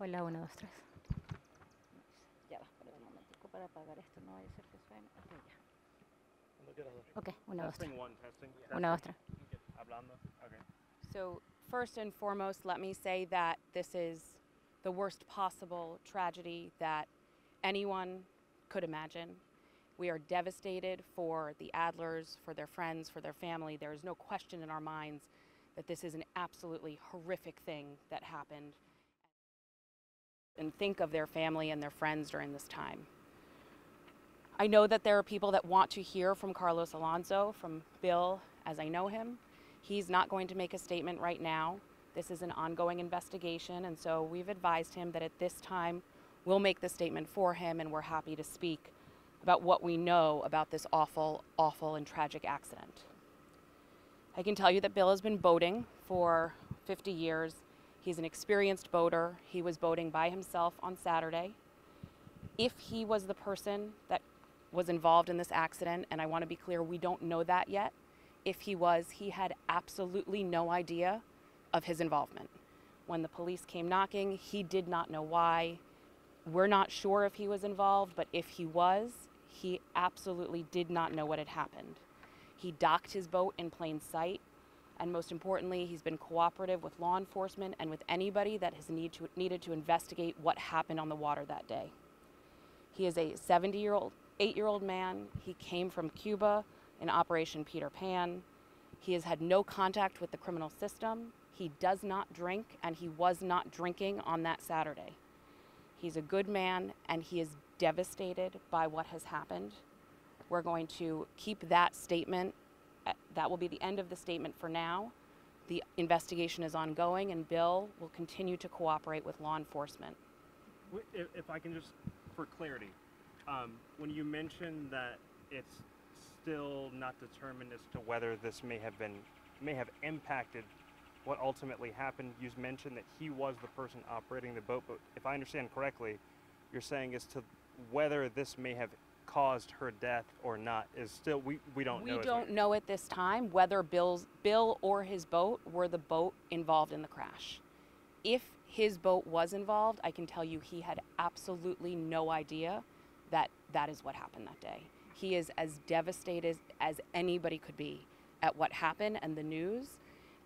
Hola, 1, 2, 3. Ya va, pero un momentico para apagar esto, no vaya a ser que suene. Ok, ya. Ok, 1, 2, 3. Testing one, testing. 1, 2, 3. Hablando. Okay. So, first and foremost, let me say that this is the worst possible tragedy that anyone could imagine. We are devastated for the Adlers, for their friends, for their family. There is no question in our minds that this is an absolutely horrific thing that happened. And think of their family and their friends during this time. I know that there are people that want to hear from Carlos Alonso, from Bill, as I know him. He's not going to make a statement right now. This is an ongoing investigation, and so we've advised him that at this time we'll make the statement for him, and we're happy to speak about what we know about this awful, awful and tragic accident. I can tell you that Bill has been boating for 50 years. He's an experienced boater. He was boating by himself on Saturday. If he was the person that was involved in this accident, and I want to be clear, we don't know that yet. If he was, he had absolutely no idea of his involvement. When the police came knocking, he did not know why. We're not sure if he was involved, but if he was, he absolutely did not know what had happened. He docked his boat in plain sight, and most importantly, he's been cooperative with law enforcement and with anybody that has needed to investigate what happened on the water that day. He is a 78-year-old man. He came from Cuba in Operation Peter Pan. He has had no contact with the criminal system. He does not drink, and he was not drinking on that Saturday. He's a good man, and he is devastated by what has happened. We're going to keep that statement. That will be the end of the statement for now. The investigation is ongoing, and Bill will continue to cooperate with law enforcement. If I can just, for clarity, when you mentioned that it's still not determined as to whether this may have impacted what ultimately happened, you mentioned that he was the person operating the boat, but if I understand correctly, you're saying as to whether this may have caused her death or not is still, we don't know. We don't know at this time whether Bill or his boat were the boat involved in the crash. If his boat was involved, I can tell you he had absolutely no idea that that is what happened that day. He is as devastated as anybody could be at what happened and the news,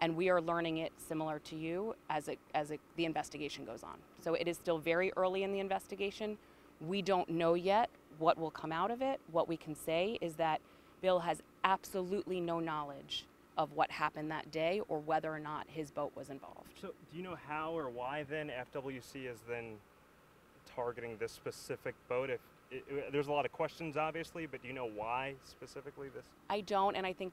and we are learning it similar to you as the investigation goes on. So it is still very early in the investigation. We don't know yet what will come out of it. What we can say is that Bill has absolutely no knowledge of what happened that day or whether or not his boat was involved. So do you know how or why then FWC is then targeting this specific boat? There's a lot of questions obviously, but do you know why specifically this? I don't, and I think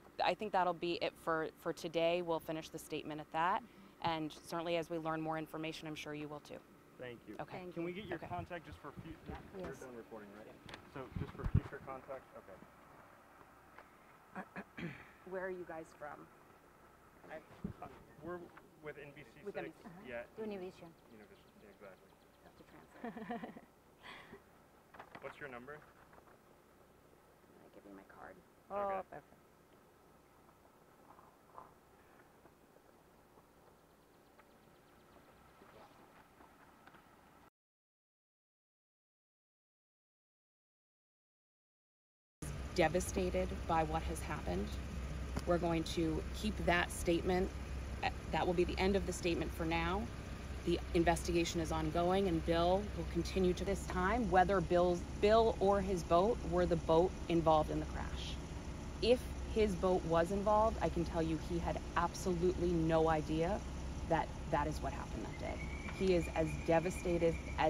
that'll be it for today. We'll finish the statement at that, and certainly as we learn more information, I'm sure you will too. Thank you. Okay. Can we get your Okay. contact just for future? Yes. You're done recording, right? Yeah. So just for future contact? Okay. Where are you guys from? We're with NBC With 6. NBC. Yeah. Univision. Univision. Yeah, exactly. Have to translate. What's your number? I'll give you my card. Okay. Oh, perfect. Devastated by what has happened. We're going to keep that statement. That will be the end of the statement for now. The investigation is ongoing, and Bill will continue to this time whether Bill or his boat were the boat involved in the crash. If his boat was involved, I can tell you he had absolutely no idea that that is what happened that day. He is as devastated as